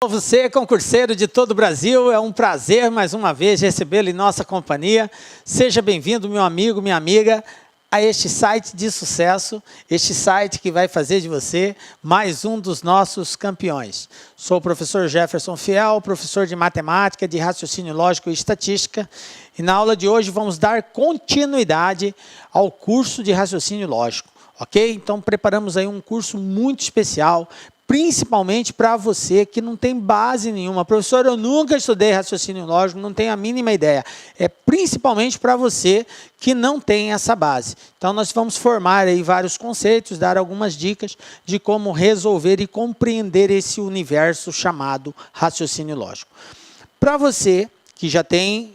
Você, concurseiro de todo o Brasil, é um prazer mais uma vez recebê-lo em nossa companhia. Seja bem-vindo, meu amigo, minha amiga, a este site de sucesso, este site que vai fazer de você mais um dos nossos campeões. Sou o professor Jefferson Fiel, professor de matemática, de raciocínio lógico e estatística, e na aula de hoje vamos dar continuidade ao curso de raciocínio lógico, ok? Então preparamos aí um curso muito especial, principalmente para você que não tem base nenhuma. Professor, eu nunca estudei raciocínio lógico, não tenho a mínima ideia. É principalmente para você que não tem essa base. Então, nós vamos formar aí vários conceitos, dar algumas dicas de como resolver e compreender esse universo chamado raciocínio lógico. Para você que já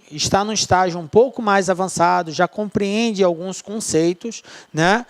está no estágio um pouco mais avançado, já compreende alguns conceitos, né?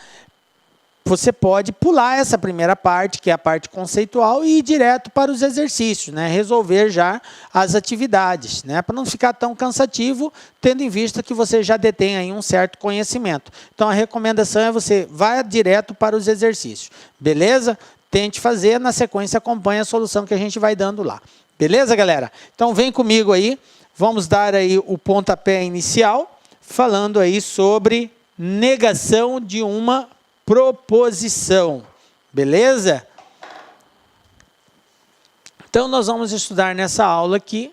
Você pode pular essa primeira parte, que é a parte conceitual, e ir direto para os exercícios, né? Resolver já as atividades, né? Para não ficar tão cansativo, tendo em vista que você já detém aí um certo conhecimento. Então, a recomendação é você vá direto para os exercícios, beleza? Tente fazer, na sequência acompanhe a solução que a gente vai dando lá. Beleza, galera? Então, vem comigo aí, vamos dar aí o pontapé inicial, falando aí sobre negação de uma proposição, beleza? Então, nós vamos estudar nessa aula aqui,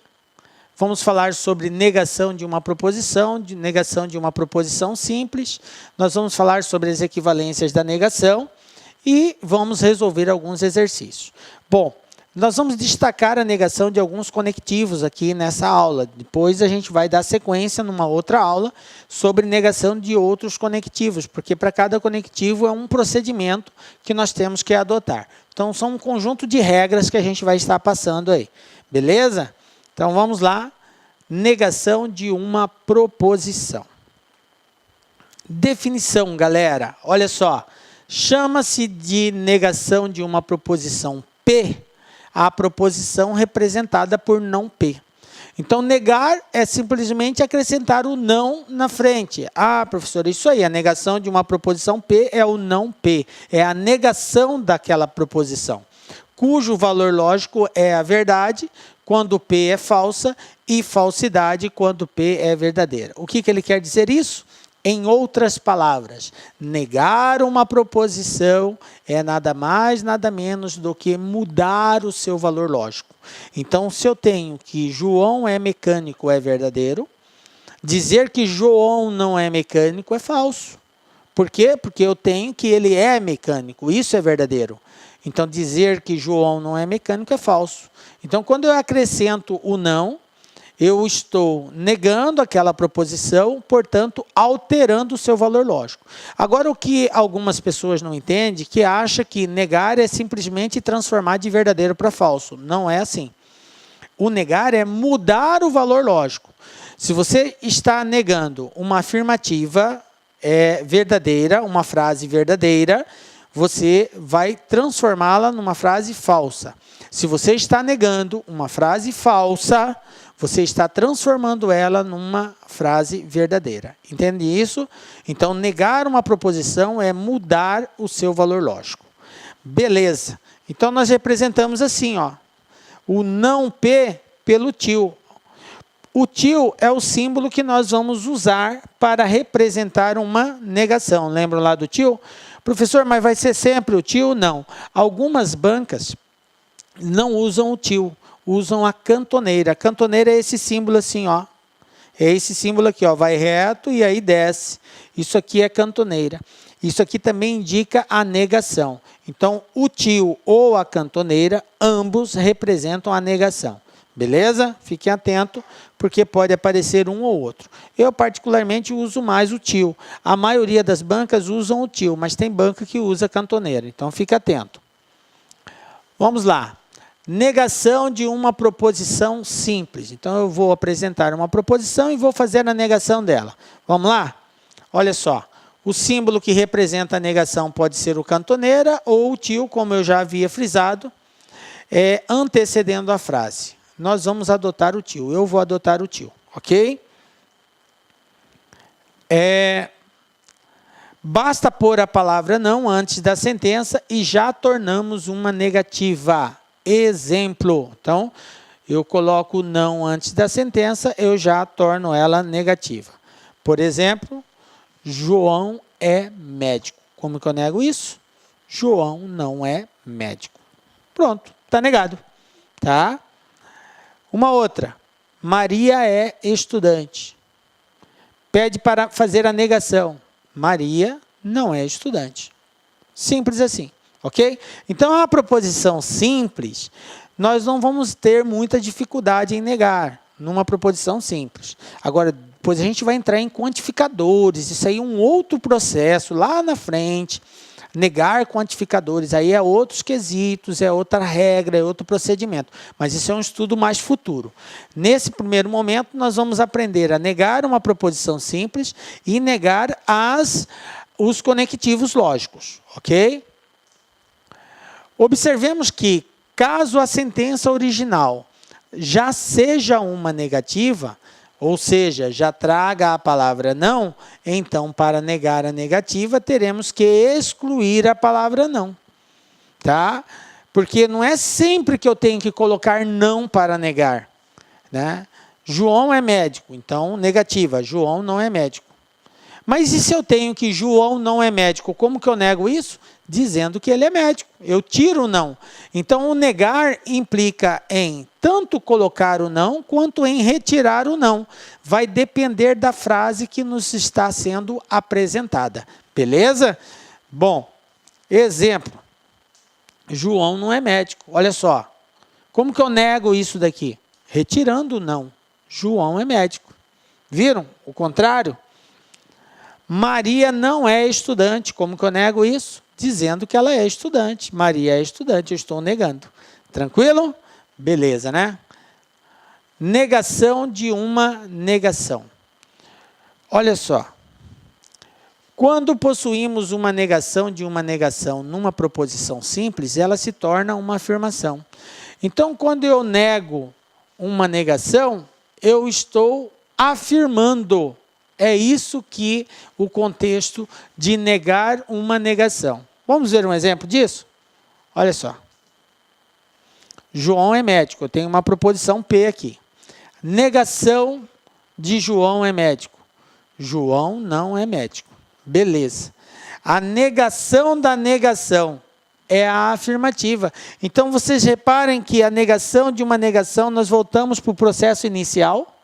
vamos falar sobre negação de uma proposição, de negação de uma proposição simples, nós vamos falar sobre as equivalências da negação e vamos resolver alguns exercícios. Bom, nós vamos destacar a negação de alguns conectivos aqui nessa aula. Depois a gente vai dar sequência numa outra aula sobre negação de outros conectivos, porque para cada conectivo é um procedimento que nós temos que adotar. Então, são um conjunto de regras que a gente vai estar passando aí. Beleza? Então, vamos lá. Negação de uma proposição. Definição, galera. Olha só. Chama-se de negação de uma proposição P a proposição representada por não P. Então, negar é simplesmente acrescentar o não na frente. Ah, professor, isso aí, a negação de uma proposição P é o não P, é a negação daquela proposição, cujo valor lógico é a verdade, quando P é falsa, e falsidade, quando P é verdadeira. O que ele quer dizer isso? Em outras palavras, negar uma proposição é nada mais, nada menos do que mudar o seu valor lógico. Então, se eu tenho que João é mecânico é verdadeiro, dizer que João não é mecânico é falso. Por quê? Porque eu tenho que ele é mecânico, isso é verdadeiro. Então, dizer que João não é mecânico é falso. Então, quando eu acrescento o não, eu estou negando aquela proposição, portanto, alterando o seu valor lógico. Agora, o que algumas pessoas não entendem, que acha que negar é simplesmente transformar de verdadeiro para falso. Não é assim. O negar é mudar o valor lógico. Se você está negando uma afirmativa verdadeira, uma frase verdadeira, você vai transformá-la numa frase falsa. Se você está negando uma frase falsa, você está transformando ela numa frase verdadeira. Entende isso? Então, negar uma proposição é mudar o seu valor lógico. Beleza. Então, nós representamos assim, ó, o não P pelo til. O til é o símbolo que nós vamos usar para representar uma negação. Lembram lá do til? Professor, mas vai ser sempre o til? Não. Algumas bancas não usam o til. Usam a cantoneira. A cantoneira é esse símbolo assim, ó. É esse símbolo aqui, ó. Vai reto e aí desce. Isso aqui é cantoneira. Isso aqui também indica a negação. Então, o til ou a cantoneira, ambos representam a negação. Beleza? Fiquem atentos, porque pode aparecer um ou outro. Eu, particularmente, uso mais o til. A maioria das bancas usam o til, mas tem banca que usa a cantoneira. Então, fique atento. Vamos lá. Negação de uma proposição simples. Então, eu vou apresentar uma proposição e vou fazer a negação dela. Vamos lá? Olha só. O símbolo que representa a negação pode ser o cantoneira ou o til, como eu já havia frisado, antecedendo a frase. Nós vamos adotar o til. Eu vou adotar o til, ok? Basta pôr a palavra não antes da sentença e já tornamos uma negativa. exemplo. Então, eu coloco não antes da sentença, eu já torno ela negativa. Por exemplo, João é médico. Como que eu nego isso? João não é médico. Pronto, está negado. Tá? Uma outra. Maria é estudante. Pede para fazer a negação. Maria não é estudante. Simples assim, ok? Então, a proposição simples, nós não vamos ter muita dificuldade em negar numa proposição simples. Agora, depois a gente vai entrar em quantificadores, isso aí é um outro processo lá na frente. Negar quantificadores, aí é outros quesitos, é outra regra, é outro procedimento. Mas isso é um estudo mais futuro. Nesse primeiro momento, nós vamos aprender a negar uma proposição simples e negar os conectivos lógicos, ok? Observemos que, caso a sentença original já seja uma negativa, ou seja, já traga a palavra não, então, para negar a negativa, teremos que excluir a palavra não. Tá? Porque não é sempre que eu tenho que colocar não para negar. Né? João é médico, então, negativa, João não é médico. Mas e se eu tenho que João não é médico? Como que eu nego isso? Dizendo que ele é médico. Eu tiro o não. Então, o negar implica em tanto colocar o não, quanto em retirar o não. Vai depender da frase que nos está sendo apresentada. Beleza? Bom, exemplo. João não é médico. Olha só. Como que eu nego isso daqui? Retirando o não. João é médico. Viram? O contrário? Maria não é estudante. Como que eu nego isso? Dizendo que ela é estudante. Maria é estudante, eu estou negando. Tranquilo? Beleza, né? Negação de uma negação. Olha só. Quando possuímos uma negação de uma negação numa proposição simples, ela se torna uma afirmação. Então, quando eu nego uma negação, eu estou afirmando. É isso que o contexto de negar uma negação. Vamos ver um exemplo disso? Olha só. João é médico. Eu tenho uma proposição P aqui. Negação de João é médico. João não é médico. Beleza. A negação da negação é a afirmativa. Então, vocês reparem que a negação de uma negação, nós voltamos para o processo inicial.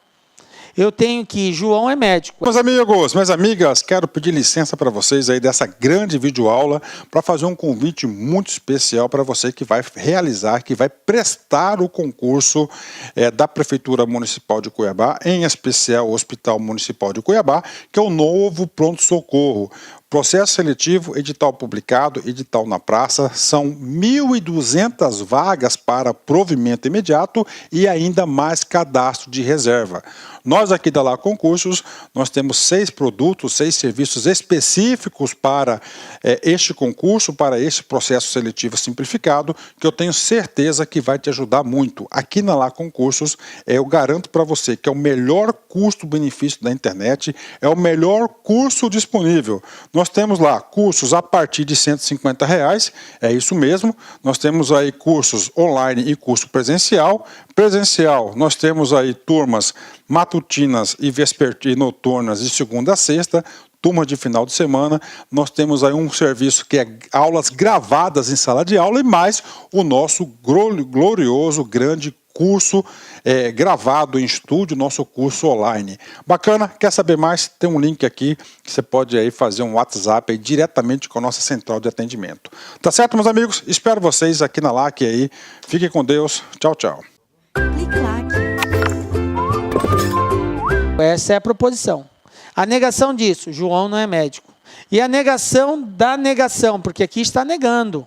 Eu tenho que João é médico. Meus amigos, minhas amigas, quero pedir licença para vocês aí dessa grande videoaula para fazer um convite muito especial para você que vai realizar, que vai prestar o concurso da Prefeitura Municipal de Cuiabá, em especial o Hospital Municipal de Cuiabá, que é o novo pronto-socorro. Processo seletivo, edital publicado, edital na praça, são 1.200 vagas para provimento imediato e ainda mais cadastro de reserva. Nós aqui da Lá Concursos, nós temos 6 produtos, 6 serviços específicos para este concurso, para este processo seletivo simplificado, que eu tenho certeza que vai te ajudar muito. Aqui na Lá Concursos, eu garanto para você que é o melhor custo-benefício da internet, é o melhor curso disponível. Nós temos lá cursos a partir de R$ 150, é isso mesmo. Nós temos aí cursos online e curso presencial. Presencial, nós temos aí turmas matutinas e vespertinas noturnas de segunda a sexta, turma de final de semana. Nós temos aí um serviço que é aulas gravadas em sala de aula e mais o nosso glorioso, grande curso gravado em estúdio, nosso curso online. Bacana? Quer saber mais? Tem um link aqui que você pode aí fazer um WhatsApp aí diretamente com a nossa central de atendimento. Tá certo, meus amigos? Espero vocês aqui na LAC aí. Fiquem com Deus. Tchau, tchau. Essa é a proposição. A negação disso, João não é médico. E a negação da negação, porque aqui está negando.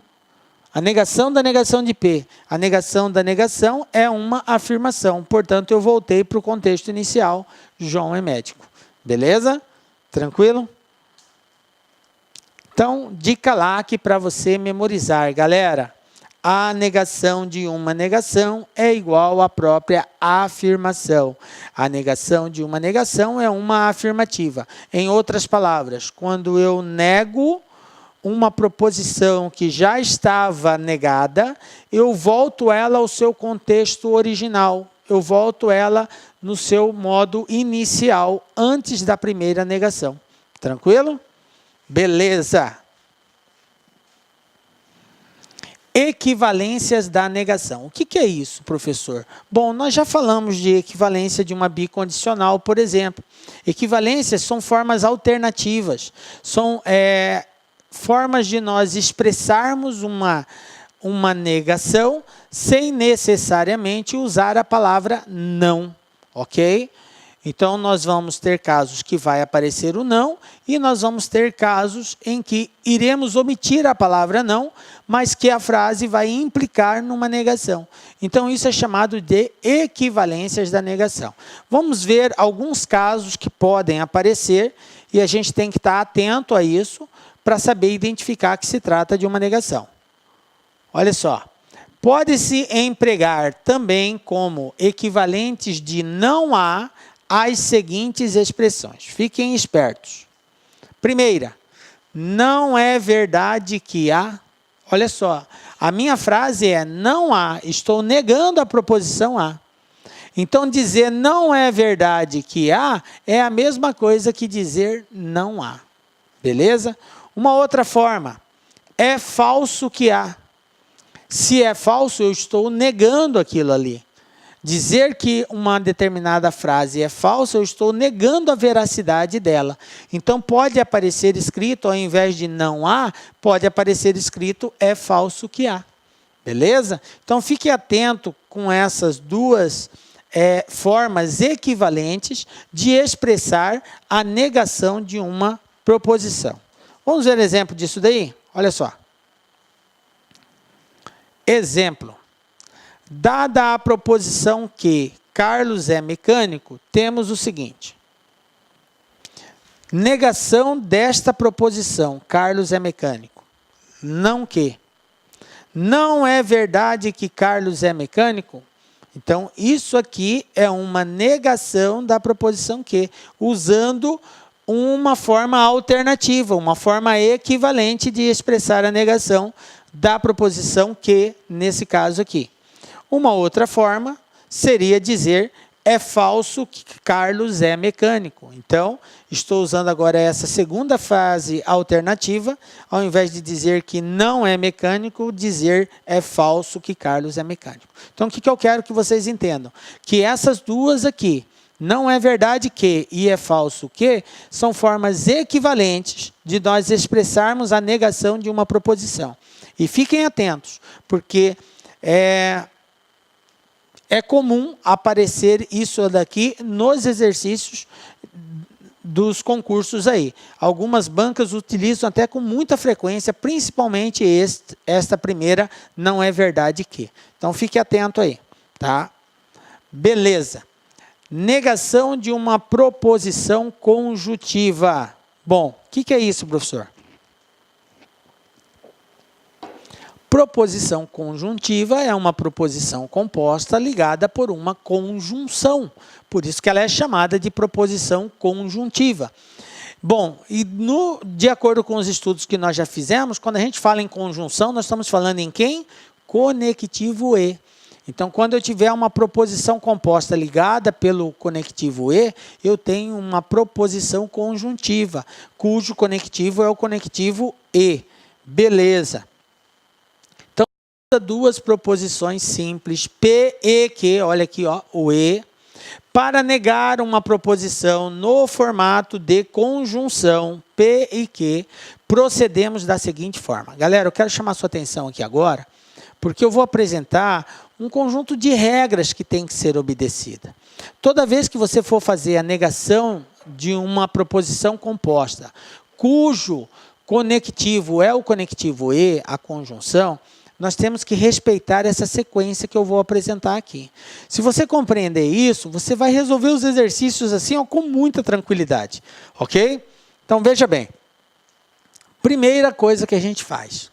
A negação da negação de P. A negação da negação é uma afirmação. Portanto, eu voltei para o contexto inicial. João é médico. Beleza? Tranquilo? Então, dica lá que para você memorizar, galera. A negação de uma negação é igual à própria afirmação. A negação de uma negação é uma afirmativa. Em outras palavras, quando eu nego uma proposição que já estava negada, eu volto ela ao seu contexto original. Eu volto ela no seu modo inicial, antes da primeira negação. Tranquilo? Beleza. Equivalências da negação. O que é isso, professor? Bom, nós já falamos de equivalência de uma bicondicional, por exemplo. Equivalências são formas alternativas. São formas de nós expressarmos uma negação sem necessariamente usar a palavra não, ok? Então, nós vamos ter casos que vai aparecer o não e nós vamos ter casos em que iremos omitir a palavra não, mas que a frase vai implicar numa negação. Então, isso é chamado de equivalências da negação. Vamos ver alguns casos que podem aparecer e a gente tem que estar atento a isso para saber identificar que se trata de uma negação. Olha só. Pode-se empregar também como equivalentes de não há as seguintes expressões. Fiquem espertos. Primeira, não é verdade que há. Olha só, a minha frase é não há, estou negando a proposição há. Então, dizer não é verdade que há é a mesma coisa que dizer não há. Beleza? Uma outra forma, é falso que há. Se é falso, eu estou negando aquilo ali. Dizer que uma determinada frase é falsa, eu estou negando a veracidade dela. Então, pode aparecer escrito, ao invés de não há, pode aparecer escrito é falso que há. Beleza? Então, fique atento com essas duas formas equivalentes de expressar a negação de uma proposição. Vamos ver exemplo disso daí? Olha só. Exemplo. Dada a proposição que Carlos é mecânico, temos o seguinte. Negação desta proposição, Carlos é mecânico. Não que. Não é verdade que Carlos é mecânico? Então, isso aqui é uma negação da proposição que, usando uma forma alternativa, uma forma equivalente de expressar a negação da proposição que, nesse caso aqui. Uma outra forma seria dizer é falso que Carlos é mecânico. Então, estou usando agora essa segunda frase alternativa, ao invés de dizer que não é mecânico, dizer é falso que Carlos é mecânico. Então, o que eu quero que vocês entendam? Que essas duas aqui, não é verdade que e é falso que, são formas equivalentes de nós expressarmos a negação de uma proposição. E fiquem atentos, porque é comum aparecer isso daqui nos exercícios dos concursos aí. Algumas bancas utilizam até com muita frequência, principalmente esta primeira, não é verdade que. Então, fique atento aí, tá? Beleza. Negação de uma proposição conjuntiva. Bom, o que é isso, professor? Proposição conjuntiva é uma proposição composta ligada por uma conjunção. Por isso que ela é chamada de proposição conjuntiva. Bom, e de acordo com os estudos que nós já fizemos, quando a gente fala em conjunção, nós estamos falando em quem? Conectivo e. Então, quando eu tiver uma proposição composta ligada pelo conectivo e, eu tenho uma proposição conjuntiva, cujo conectivo é o conectivo e. Beleza. Duas proposições simples, P e que, olha aqui, ó, o e, para negar uma proposição no formato de conjunção, P e que, procedemos da seguinte forma. Galera, eu quero chamar sua atenção aqui agora, porque eu vou apresentar um conjunto de regras que tem que ser obedecida. Toda vez que você for fazer a negação de uma proposição composta, cujo conectivo é o conectivo e, a conjunção, nós temos que respeitar essa sequência que eu vou apresentar aqui. Se você compreender isso, você vai resolver os exercícios assim, ó, com muita tranquilidade. Ok? Então, veja bem. Primeira coisa que a gente faz.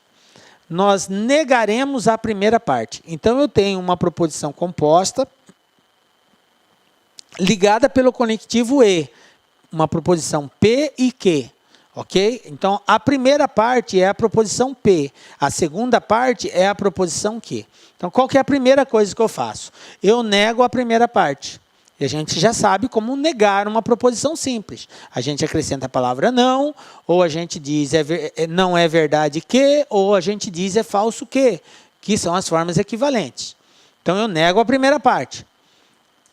Nós negaremos a primeira parte. Então, eu tenho uma proposição composta ligada pelo conectivo e. Uma proposição P e que. Ok? Então, a primeira parte é a proposição P. A segunda parte é a proposição Q. Então, qual que é a primeira coisa que eu faço? Eu nego a primeira parte. E a gente já sabe como negar uma proposição simples. A gente acrescenta a palavra não, ou a gente diz não é verdade que, ou a gente diz é falso que são as formas equivalentes. Então, eu nego a primeira parte.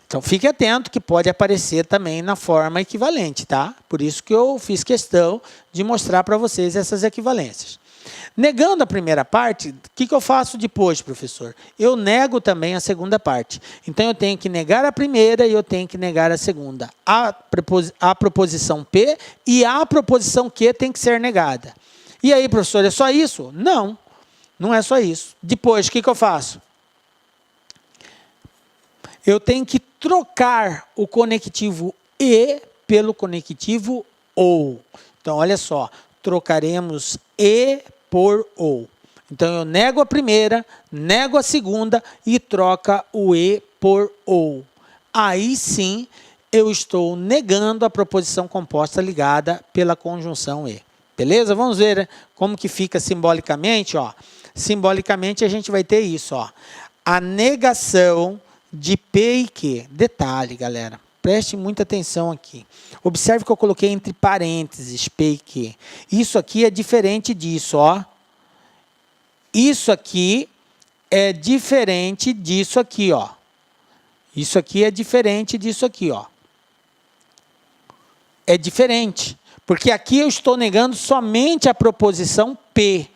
Então, fique atento que pode aparecer também na forma equivalente, tá? Por isso que eu fiz questão de mostrar para vocês essas equivalências. Negando a primeira parte, o que eu faço depois, professor? Eu nego também a segunda parte. Então, eu tenho que negar a primeira e eu tenho que negar a segunda. A proposição P e a proposição Q tem que ser negada. E aí, professor, é só isso? Não, não é só isso. Depois, o que eu faço? Eu tenho que trocar o conectivo e pelo conectivo ou. Então, olha só, trocaremos e por ou. Então, eu nego a primeira, nego a segunda e troca o e por ou. Aí sim, eu estou negando a proposição composta ligada pela conjunção e. Beleza? Vamos ver como que fica simbolicamente. Ó. Simbolicamente, a gente vai ter isso. Ó. A negação de P e Q. Detalhe, galera. Preste muita atenção aqui. Observe que eu coloquei entre parênteses P e Q. Isso aqui é diferente disso, ó. Isso aqui é diferente disso aqui, ó. Isso aqui é diferente disso aqui, ó. É diferente. Porque aqui eu estou negando somente a proposição P.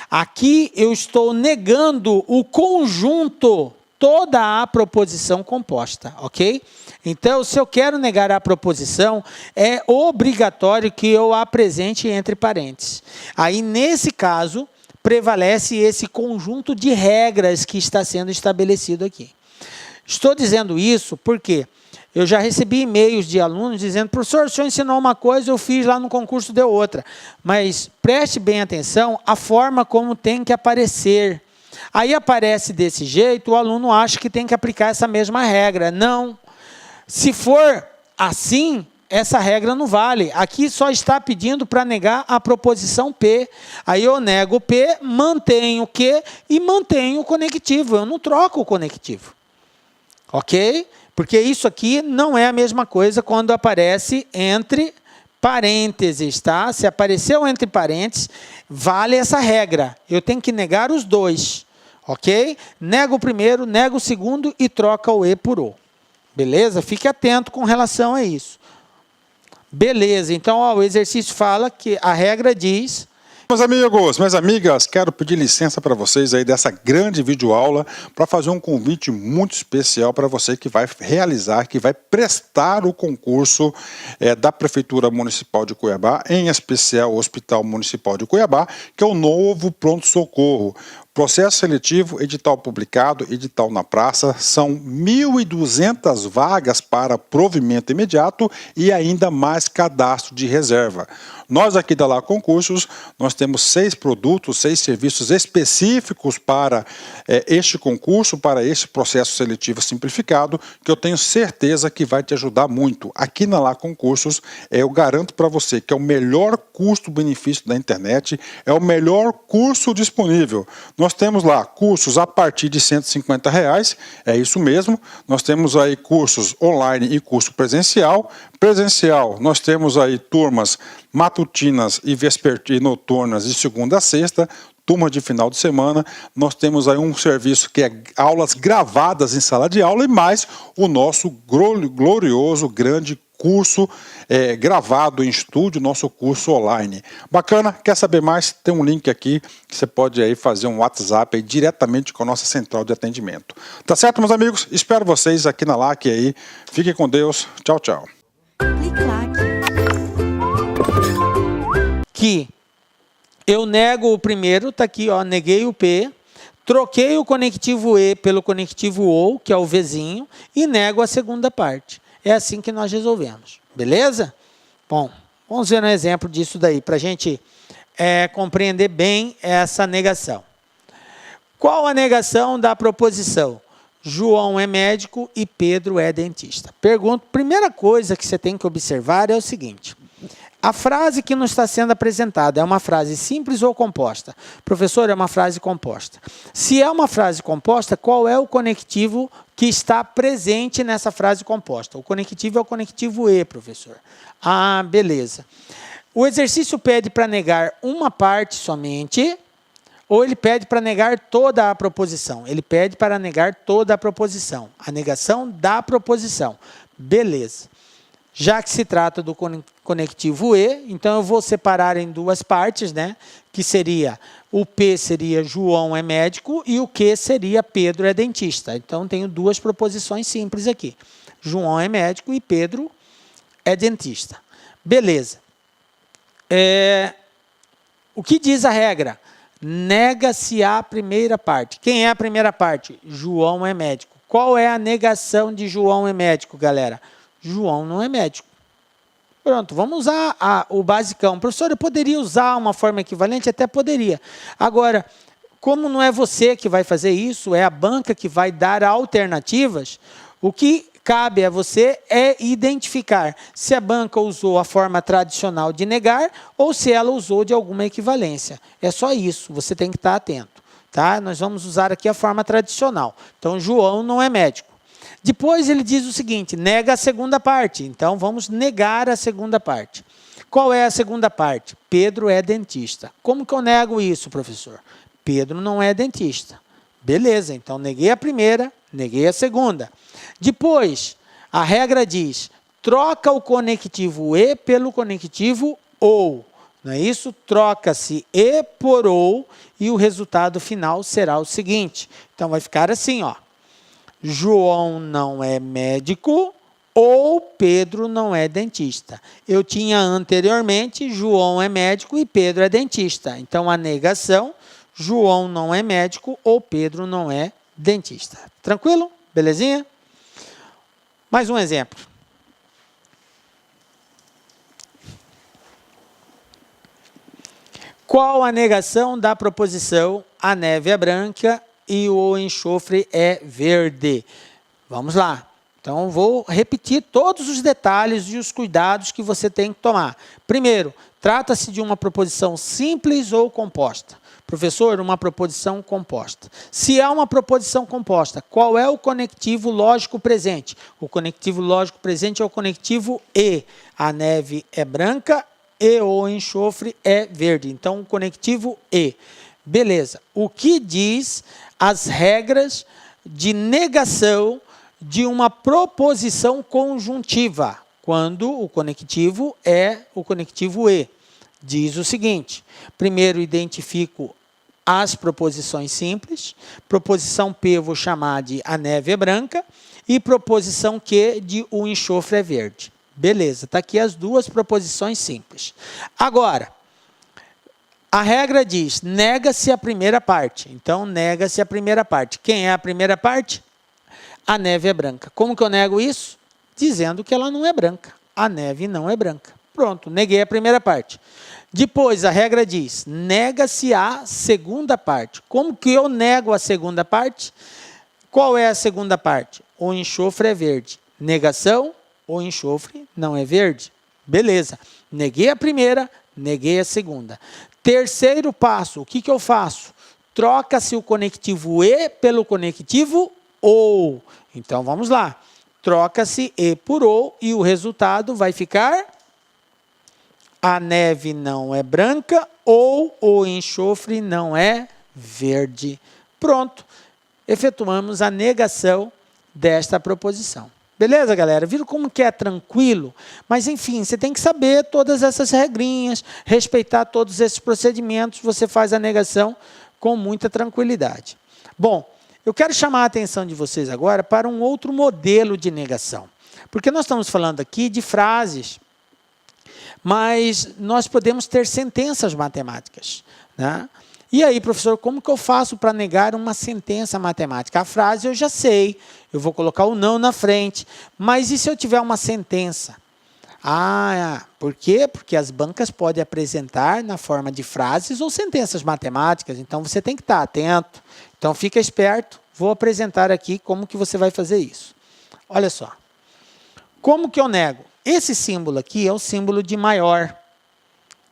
Aqui eu estou negando o conjunto, toda a proposição composta, ok? Então, se eu quero negar a proposição, é obrigatório que eu a apresente entre parênteses. Aí, nesse caso, prevalece esse conjunto de regras que está sendo estabelecido aqui. Estou dizendo isso porque eu já recebi e-mails de alunos dizendo: professor, o senhor ensinou uma coisa, eu fiz lá no concurso, deu outra. Mas preste bem atenção à forma como tem que aparecer. Aí aparece desse jeito, o aluno acha que tem que aplicar essa mesma regra. Não. Se for assim, essa regra não vale. Aqui só está pedindo para negar a proposição P. Aí eu nego o P, mantenho o Q e mantenho o conectivo. Eu não troco o conectivo. Ok? Porque isso aqui não é a mesma coisa quando aparece entre parênteses, tá? Se apareceu entre parênteses, vale essa regra. Eu tenho que negar os dois. Ok? Nego o primeiro, nego o segundo e troca o e por o. Beleza? Fique atento com relação a isso. Beleza, então ó, o exercício fala que a regra diz... Meus amigos, minhas amigas, quero pedir licença para vocês aí dessa grande videoaula para fazer um convite muito especial para você que vai realizar, que vai prestar o concurso da Prefeitura Municipal de Cuiabá, em especial o Hospital Municipal de Cuiabá, que é o novo pronto-socorro. Processo seletivo, edital publicado, edital na praça, são 1.200 vagas para provimento imediato e ainda mais cadastro de reserva. Nós aqui da Lá Concursos, nós temos 6 produtos, 6 serviços específicos para este concurso, para este processo seletivo simplificado, que eu tenho certeza que vai te ajudar muito. Aqui na Lá Concursos, eu garanto para você que é o melhor custo-benefício da internet, é o melhor curso disponível. Nós temos lá cursos a partir de R$ 150, é isso mesmo. Nós temos aí cursos online e curso presencial. Presencial, nós temos aí turmas matutinas e noturnas de segunda a sexta, turma de final de semana. Nós temos aí um serviço que é aulas gravadas em sala de aula e mais o nosso glorioso, grande curso gravado em estúdio, nosso curso online. Bacana? Quer saber mais? Tem um link aqui que você pode aí fazer um WhatsApp aí diretamente com a nossa central de atendimento. Tá certo, meus amigos? Espero vocês aqui na LAC aí. Fiquem com Deus. Tchau, tchau. Que eu nego o primeiro, tá aqui, ó, neguei o P, troquei o conectivo E pelo conectivo OU, que é o Vzinho, e nego a segunda parte. É assim que nós resolvemos, beleza? Bom, vamos ver um exemplo disso daí, para a gente compreender bem essa negação. Qual a negação da proposição? João é médico e Pedro é dentista. Pergunto, primeira coisa que você tem que observar é o seguinte: A frase que nos está sendo apresentada é uma frase simples ou composta? Professor, é uma frase composta. Se é uma frase composta, qual é o conectivo que está presente nessa frase composta? O conectivo é o conectivo E, professor. Ah, beleza. O exercício pede para negar uma parte somente, ou ele pede para negar toda a proposição? Ele pede para negar toda a proposição. A negação da proposição. Beleza. Já que se trata do conectivo E, então eu vou separar em duas partes, né? Que seria, o P seria João é médico e o Q seria Pedro é dentista. Então tenho duas proposições simples aqui. João é médico e Pedro é dentista. Beleza. O que diz a regra? Nega-se a primeira parte. Quem é a primeira parte? João é médico. Qual é a negação de João é médico, galera? João não é médico. Pronto, vamos usar o basicão. Professor, eu poderia usar uma forma equivalente? Até poderia. Agora, como não é você que vai fazer isso, é a banca que vai dar alternativas, o que cabe a você é identificar se a banca usou a forma tradicional de negar ou se ela usou de alguma equivalência. É só isso, você tem que estar atento. Tá? Nós vamos usar aqui a forma tradicional. Então, João não é médico. Depois ele diz o seguinte, nega a segunda parte. Então, vamos negar a segunda parte. Qual é a segunda parte? Pedro é dentista. Como que eu nego isso, professor? Pedro não é dentista. Beleza, então neguei a primeira, neguei a segunda. Depois, a regra diz, troca o conectivo E pelo conectivo OU. Não é isso? Troca-se E por OU e o resultado final será o seguinte. Então, vai ficar assim, ó. João não é médico ou Pedro não é dentista. Eu tinha anteriormente João é médico e Pedro é dentista. Então, a negação, João não é médico ou Pedro não é dentista. Tranquilo? Belezinha? Mais um exemplo. Qual a negação da proposição a neve é branca e o enxofre é verde? Vamos lá. Então, vou repetir todos os detalhes e os cuidados que você tem que tomar. Primeiro, trata-se de uma proposição simples ou composta? Professor, uma proposição composta. Se é uma proposição composta, qual é o conectivo lógico presente? O conectivo lógico presente é o conectivo E. A neve é branca e o enxofre é verde. Então, o conectivo E. Beleza. O que diz as regras de negação de uma proposição conjuntiva, quando o conectivo é o conectivo E? Diz o seguinte, primeiro identifico as proposições simples, proposição P eu vou chamar de a neve é branca, e proposição Q de o enxofre é verde. Beleza, está aqui as duas proposições simples. Agora, a regra diz, nega-se a primeira parte. Então, nega-se a primeira parte. Quem é a primeira parte? A neve é branca. Como que eu nego isso? Dizendo que ela não é branca. A neve não é branca. Pronto, neguei a primeira parte. Depois, a regra diz, nega-se a segunda parte. Como que eu nego a segunda parte? Qual é a segunda parte? O enxofre é verde. Negação, o enxofre não é verde. Beleza. Neguei a primeira, neguei a segunda. Terceiro passo, o que eu faço? Troca-se o conectivo E pelo conectivo OU. Então, vamos lá. Troca-se E por OU e o resultado vai ficar... A neve não é branca ou o enxofre não é verde. Pronto. Efetuamos a negação desta proposição. Beleza, galera? Viram como que é tranquilo? Mas, enfim, você tem que saber todas essas regrinhas, respeitar todos esses procedimentos, você faz a negação com muita tranquilidade. Bom, eu quero chamar a atenção de vocês agora para um outro modelo de negação. Porque nós estamos falando aqui de frases, mas nós podemos ter sentenças matemáticas, né? E aí, professor, como que eu faço para negar uma sentença matemática? A frase eu já sei, eu vou colocar o não na frente, mas e se eu tiver uma sentença? Por quê? Porque as bancas podem apresentar na forma de frases ou sentenças matemáticas, então você tem que estar atento. Então, fica esperto, vou apresentar aqui como que você vai fazer isso. Olha só, como que eu nego? Esse símbolo aqui é o símbolo de maior,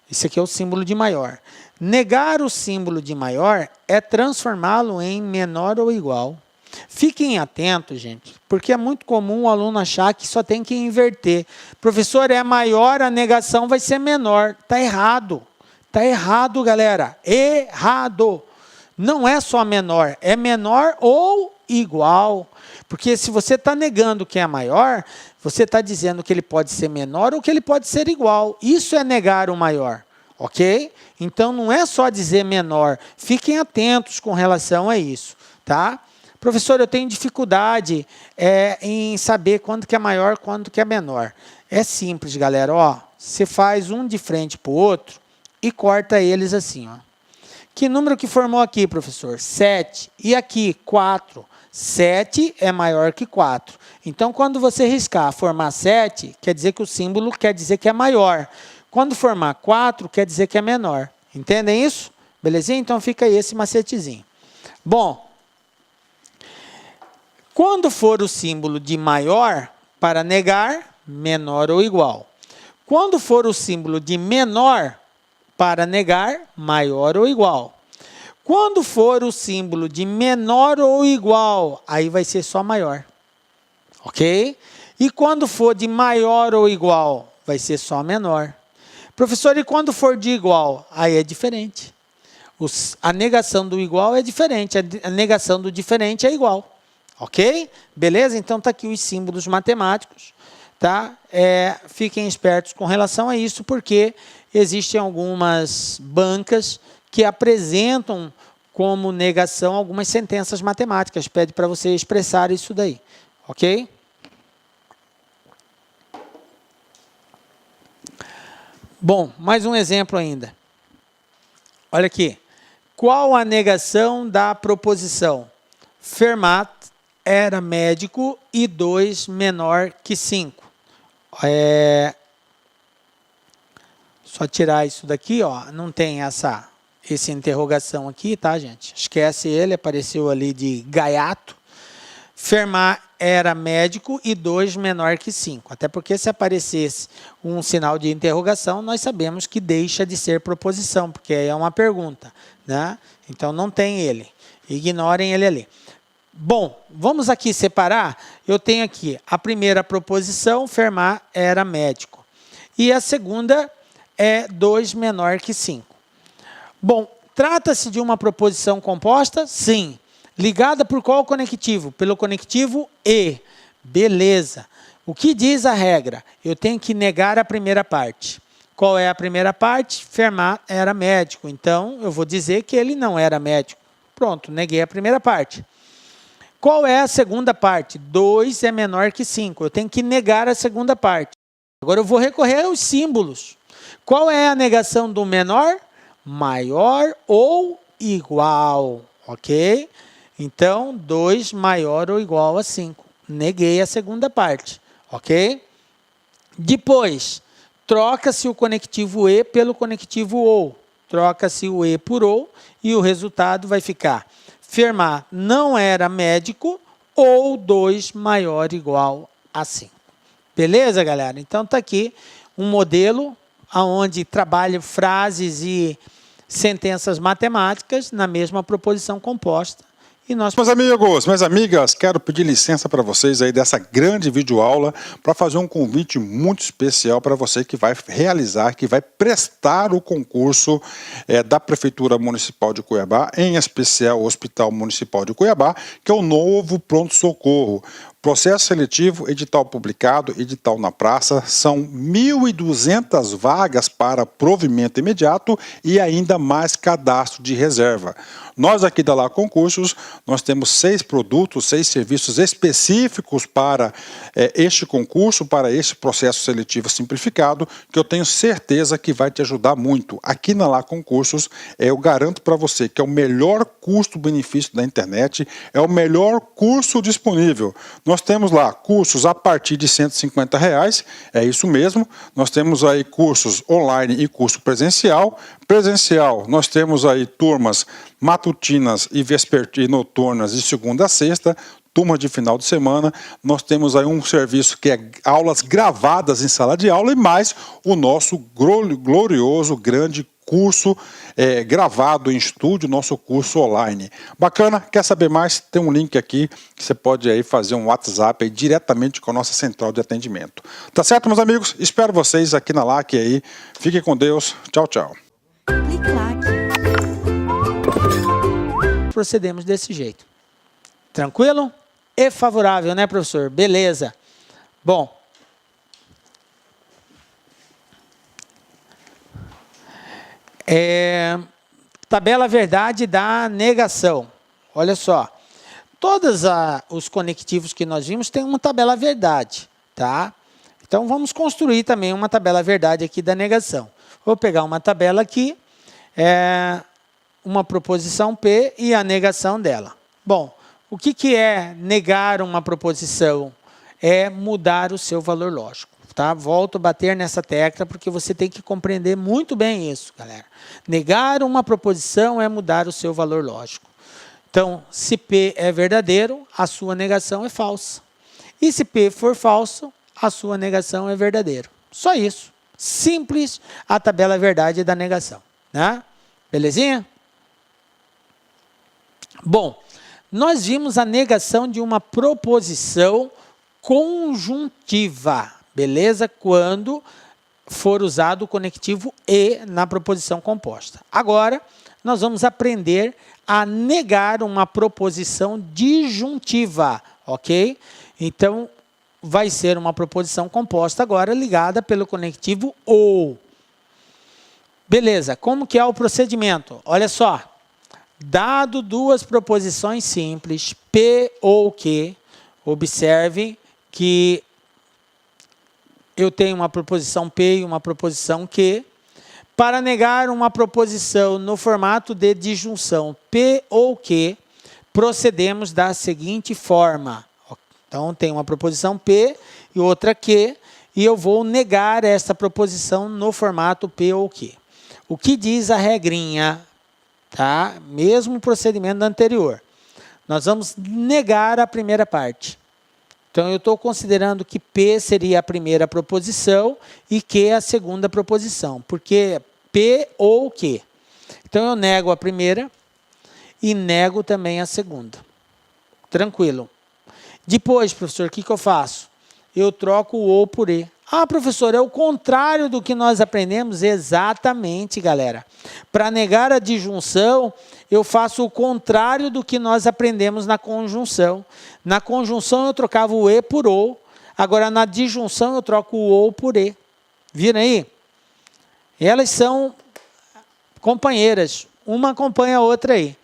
Esse aqui é o símbolo de maior. Negar o símbolo de maior é transformá-lo em menor ou igual. Fiquem atentos, gente, porque é muito comum o aluno achar que só tem que inverter. Professor, é maior, a negação vai ser menor. Está errado. Está errado, galera. Errado. Não é só menor, é menor ou igual. Porque se você está negando que é maior, você está dizendo que ele pode ser menor ou que ele pode ser igual. Isso é negar o maior, ok? Então não é só dizer menor. Fiquem atentos com relação a isso, tá? Professor, eu tenho dificuldade em saber quando que é maior, quando que é menor. É simples, galera. Ó, você faz um de frente para o outro e corta eles assim, ó. Que número que formou aqui, professor? 7. E aqui, 4. 7 é maior que 4. Então, quando você riscar formar 7, quer dizer que o símbolo quer dizer que é maior. Quando formar 4, quer dizer que é menor. Entendem isso? Belezinha? Então, fica aí esse macetezinho. Bom, quando for o símbolo de maior, para negar, menor ou igual. Quando for o símbolo de menor, para negar, maior ou igual. Quando for o símbolo de menor ou igual, aí vai ser só maior. Ok? E quando for de maior ou igual, vai ser só menor. Professor, e quando for de igual? Aí é diferente. A negação do igual é diferente, a negação do diferente é igual. Ok? Beleza? Então está aqui os símbolos matemáticos. Tá? Fiquem espertos com relação a isso, porque existem algumas bancas que apresentam como negação algumas sentenças matemáticas. Pede para você expressar isso daí. Ok? Bom, mais um exemplo ainda. Olha aqui. Qual a negação da proposição? Fermat era médico e 2 menor que 5. Só tirar isso daqui, ó. Não tem essa interrogação aqui, tá, gente? Esquece ele, apareceu ali de gaiato. Fermat era médico e 2 menor que 5. Até porque se aparecesse um sinal de interrogação, nós sabemos que deixa de ser proposição, porque aí é uma pergunta, né? Então não tem ele. Ignorem ele ali. Bom, vamos aqui separar. Eu tenho aqui a primeira proposição, Fermat era médico. E a segunda é 2 menor que 5. Bom, trata-se de uma proposição composta? Sim. Ligada por qual conectivo? Pelo conectivo E. Beleza. O que diz a regra? Eu tenho que negar a primeira parte. Qual é a primeira parte? Fermat era médico. Então, eu vou dizer que ele não era médico. Pronto, neguei a primeira parte. Qual é a segunda parte? 2 é menor que 5. Eu tenho que negar a segunda parte. Agora eu vou recorrer aos símbolos. Qual é a negação do menor? Maior ou igual. Ok? Então, 2 maior ou igual a 5. Neguei a segunda parte. Ok? Depois, troca-se o conectivo E pelo conectivo OU. Troca-se o E por OU e o resultado vai ficar: Fermat não era médico ou 2 maior ou igual a 5. Beleza, galera? Então está aqui um modelo onde trabalha frases e sentenças matemáticas na mesma proposição composta. E nós... Meus amigos, minhas amigas, quero pedir licença para vocês aí dessa grande videoaula para fazer um convite muito especial para você que vai realizar, que vai prestar o concurso da Prefeitura Municipal de Cuiabá, em especial o Hospital Municipal de Cuiabá, que é o novo pronto-socorro. Processo seletivo, edital publicado, edital na praça, são 1.200 vagas para provimento imediato e ainda mais cadastro de reserva. Nós aqui da Lá Concursos, nós temos 6 produtos, 6 serviços específicos para este concurso, para este processo seletivo simplificado, que eu tenho certeza que vai te ajudar muito. Aqui na Lá Concursos, eu garanto para você que é o melhor custo-benefício da internet, é o melhor curso disponível. Nós temos lá cursos a partir de R$ 150, é isso mesmo. Nós temos aí cursos online e curso presencial. Presencial, nós temos aí turmas matutinas e noturnas de segunda a sexta, turmas de final de semana. Nós temos aí um serviço que é aulas gravadas em sala de aula e mais o nosso glorioso, grande curso gravado em estúdio, nosso curso online. Bacana? Quer saber mais? Tem um link aqui que você pode aí fazer um WhatsApp aí diretamente com a nossa central de atendimento. Tá certo, meus amigos? Espero vocês aqui na LAC aí. Fiquem com Deus. Tchau, tchau. Procedemos desse jeito. Tranquilo? E favorável, né, professor? Beleza. Bom. Tabela verdade da negação. Olha só. Todos os conectivos que nós vimos têm uma tabela verdade, tá? Então, vamos construir também uma tabela verdade aqui da negação. Vou pegar uma tabela aqui, uma proposição P e a negação dela. Bom, o que é negar uma proposição? É mudar o seu valor lógico. Tá? Volto a bater nessa tecla porque você tem que compreender muito bem isso, galera. Negar uma proposição é mudar o seu valor lógico. Então, se P é verdadeiro, a sua negação é falsa. E se P for falso, a sua negação é verdadeiro. Só isso. Simples a tabela verdade da negação. Né? Belezinha? Bom, nós vimos a negação de uma proposição conjuntiva, beleza? Quando for usado o conectivo e na proposição composta. Agora, nós vamos aprender a negar uma proposição disjuntiva, ok? Então, vai ser uma proposição composta agora ligada pelo conectivo ou. Beleza, como que é o procedimento? Olha só. Dado duas proposições simples, P ou Q, observe que eu tenho uma proposição P e uma proposição Q. Para negar uma proposição no formato de disjunção P ou Q, procedemos da seguinte forma. Então, tem uma proposição P e outra Q, e eu vou negar essa proposição no formato P ou Q. O que diz a regrinha? Tá? Mesmo procedimento anterior. Nós vamos negar a primeira parte. Então, eu estou considerando que P seria a primeira proposição e Q a segunda proposição. Porque P ou Q. Então, eu nego a primeira e nego também a segunda. Tranquilo. Depois, professor, o que eu faço? Eu troco o ou por e. Ah, professor, é o contrário do que nós aprendemos? Exatamente, galera. Para negar a disjunção, eu faço o contrário do que nós aprendemos na conjunção. Na conjunção, eu trocava o e por ou. Agora, na disjunção, eu troco o ou por e. Viram aí? Elas são companheiras. Uma acompanha a outra aí.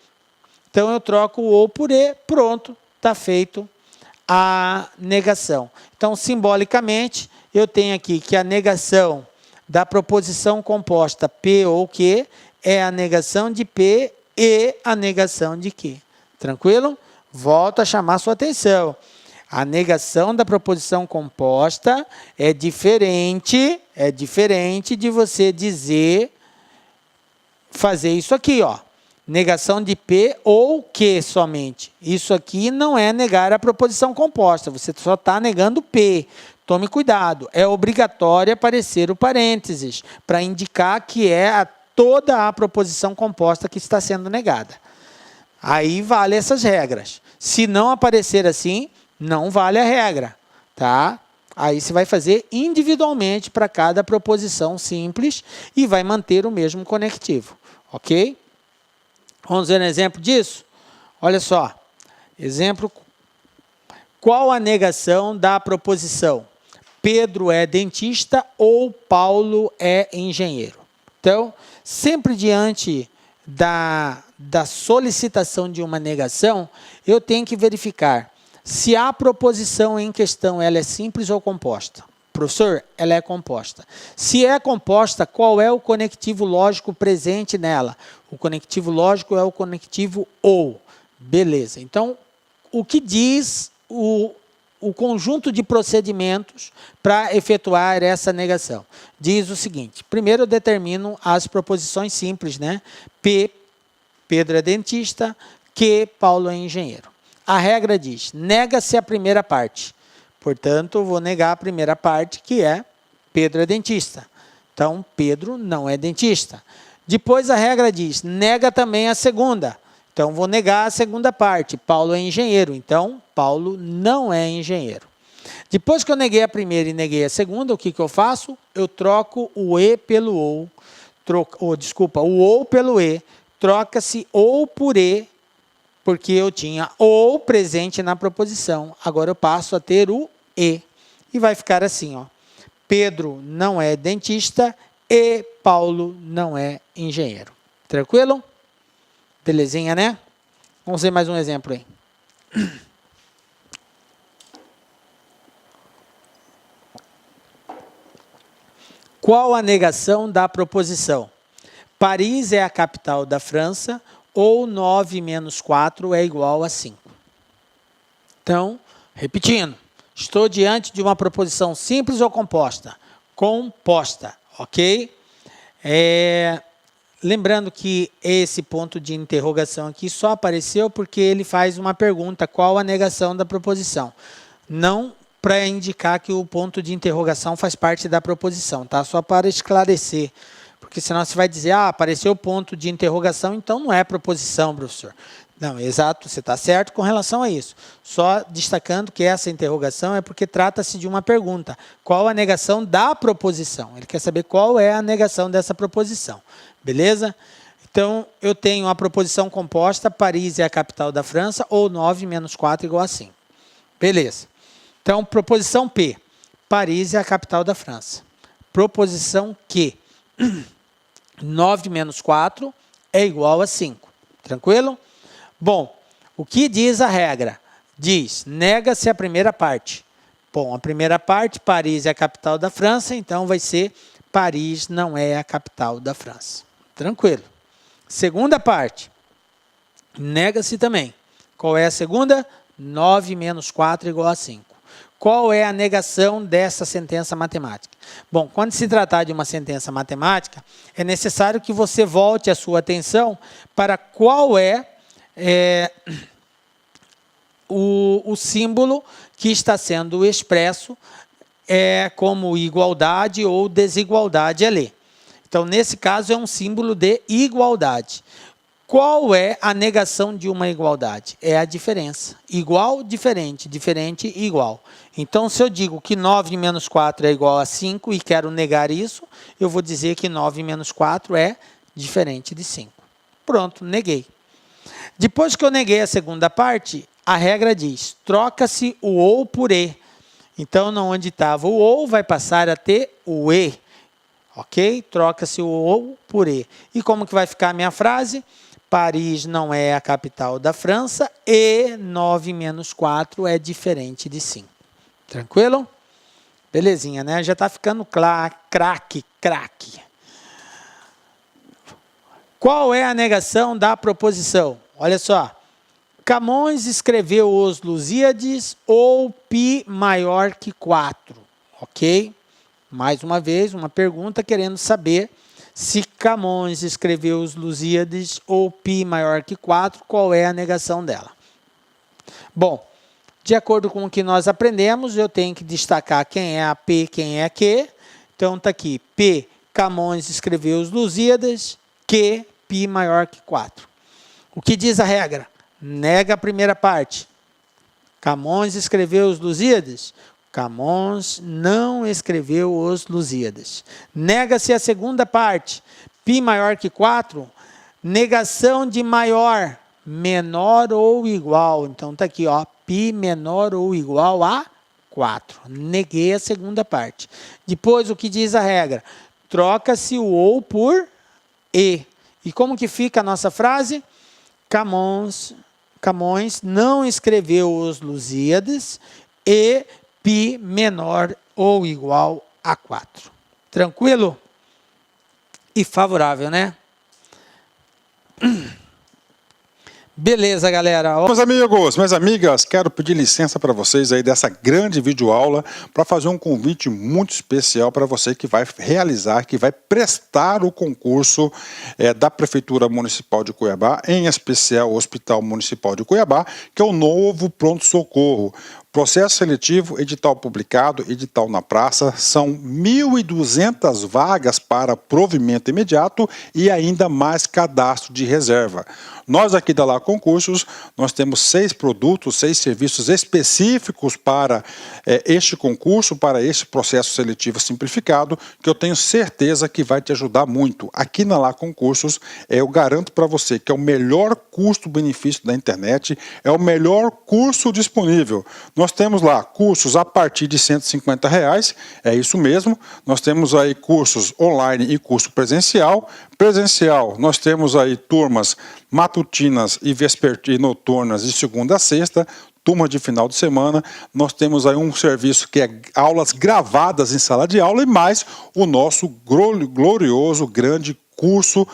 Então, eu troco o ou por e. Pronto, está feito a negação. Então, simbolicamente, eu tenho aqui que a negação da proposição composta P ou Q é a negação de P e a negação de Q. Tranquilo? Volto a chamar sua atenção. A negação da proposição composta é diferente de você fazer isso aqui, ó. Negação de P ou Q somente. Isso aqui não é negar a proposição composta, você só está negando P. Tome cuidado, é obrigatório aparecer o parênteses para indicar que é toda a proposição composta que está sendo negada. Aí vale essas regras. Se não aparecer assim, não vale a regra, tá? Aí você vai fazer individualmente para cada proposição simples e vai manter o mesmo conectivo, ok? Vamos ver um exemplo disso? Olha só. Exemplo. Qual a negação da proposição? Pedro é dentista ou Paulo é engenheiro? Então, sempre diante da solicitação de uma negação, eu tenho que verificar se a proposição em questão ela é simples ou composta. Professor, ela é composta. Se é composta, qual é o conectivo lógico presente nela? O conectivo lógico é o conectivo ou. Beleza. Então, o que diz o conjunto de procedimentos para efetuar essa negação? Diz o seguinte. Primeiro, eu determino as proposições simples, né? P, Pedro é dentista. Q, Paulo é engenheiro. A regra diz, nega-se a primeira parte. Portanto, eu vou negar a primeira parte, que é Pedro é dentista. Então, Pedro não é dentista. Depois a regra diz, nega também a segunda. Então, vou negar a segunda parte. Paulo é engenheiro. Então, Paulo não é engenheiro. Depois que eu neguei a primeira e neguei a segunda, o que eu faço? Eu troco o E pelo OU. O OU pelo E. Troca-se OU por E, porque eu tinha OU presente na proposição. Agora eu passo a ter o E. E vai ficar assim, ó. Pedro não é dentista e Paulo não é engenheiro. Tranquilo? Belezinha, né? Vamos ver mais um exemplo aí. Qual a negação da proposição? Paris é a capital da França ou 9 menos 4 é igual a 5. Então, repetindo. Estou diante de uma proposição simples ou composta? Composta, ok? Lembrando que esse ponto de interrogação aqui só apareceu porque ele faz uma pergunta, qual a negação da proposição? Não para indicar que o ponto de interrogação faz parte da proposição, tá? Só para esclarecer, porque senão você vai dizer, apareceu o ponto de interrogação, então não é proposição, professor. Não, exato, você está certo com relação a isso. Só destacando que essa interrogação é porque trata-se de uma pergunta. Qual a negação da proposição? Ele quer saber qual é a negação dessa proposição. Beleza? Então, eu tenho a proposição composta, Paris é a capital da França, ou 9 menos 4 igual a 5. Beleza. Então, proposição P. Paris é a capital da França. Proposição Q. 9 menos 4 é igual a 5. Tranquilo? Bom, o que diz a regra? Diz, nega-se a primeira parte. Bom, a primeira parte, Paris é a capital da França, então vai ser Paris não é a capital da França. Tranquilo. Segunda parte, nega-se também. Qual é a segunda? 9 menos 4 igual a 5. Qual é a negação dessa sentença matemática? Bom, quando se tratar de uma sentença matemática, é necessário que você volte a sua atenção para qual é o símbolo que está sendo expresso como igualdade ou desigualdade ali. Então, nesse caso, é um símbolo de igualdade. Qual é a negação de uma igualdade? É a diferença. Igual, diferente, diferente, igual. Então, se eu digo que 9 menos 4 é igual a 5 e quero negar isso, eu vou dizer que 9 menos 4 é diferente de 5. Pronto, neguei. Depois que eu neguei a segunda parte, a regra diz, troca-se o OU por E. Então, onde estava o OU, vai passar a ter o E. Ok? Troca-se o OU por E. E como que vai ficar a minha frase? Paris não é a capital da França e 9 menos 4 é diferente de 5. Tranquilo? Belezinha, né? Já está ficando craque. Qual é a negação da proposição? Olha só. Camões escreveu os Lusíades ou π maior que 4. Ok? Mais uma vez, uma pergunta querendo saber se Camões escreveu os Lusíades ou π maior que 4, qual é a negação dela? Bom, de acordo com o que nós aprendemos, eu tenho que destacar quem é a P, quem é a Q. Então, está aqui, P, Camões escreveu os Lusíadas, Q, π maior que 4. O que diz a regra? Nega a primeira parte. Camões escreveu os Lusíadas? Camões não escreveu os Lusíadas. Nega-se a segunda parte. Π maior que 4, negação de maior, menor ou igual. Então, está aqui, ó, π menor ou igual a 4. Neguei a segunda parte. Depois, o que diz a regra? Troca-se o OU por E. E como que fica a nossa frase? Camões não escreveu os Lusíadas e π menor ou igual a 4. Tranquilo? E favorável, né? Beleza, galera. Meus amigos, minhas amigas, quero pedir licença para vocês aí dessa grande videoaula para fazer um convite muito especial para você que vai realizar, que vai prestar o concurso da Prefeitura Municipal de Cuiabá, em especial o Hospital Municipal de Cuiabá, que é o novo pronto-socorro. Processo seletivo, edital publicado, edital na praça, são 1.200 vagas para provimento imediato e ainda mais cadastro de reserva. Nós aqui da Lá Concursos, nós temos 6 produtos, 6 serviços específicos para este concurso, para este processo seletivo simplificado, que eu tenho certeza que vai te ajudar muito. Aqui na Lá Concursos, eu garanto para você que é o melhor custo-benefício da internet, é o melhor curso disponível. Nós temos lá cursos a partir de R$150, é isso mesmo. Nós temos aí cursos online e curso presencial. Presencial, nós temos aí turmas matutinas e noturnas de segunda a sexta, turma de final de semana. Nós temos aí um serviço que é aulas gravadas em sala de aula e mais o nosso glorioso, grande curso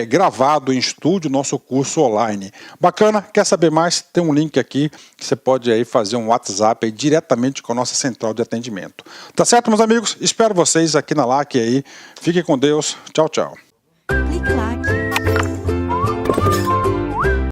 gravado em estúdio, nosso curso online. Bacana? Quer saber mais? Tem um link aqui que você pode aí fazer um WhatsApp aí diretamente com a nossa central de atendimento. Tá certo, meus amigos? Espero vocês aqui na LAC aí. Fiquem com Deus. Tchau, tchau.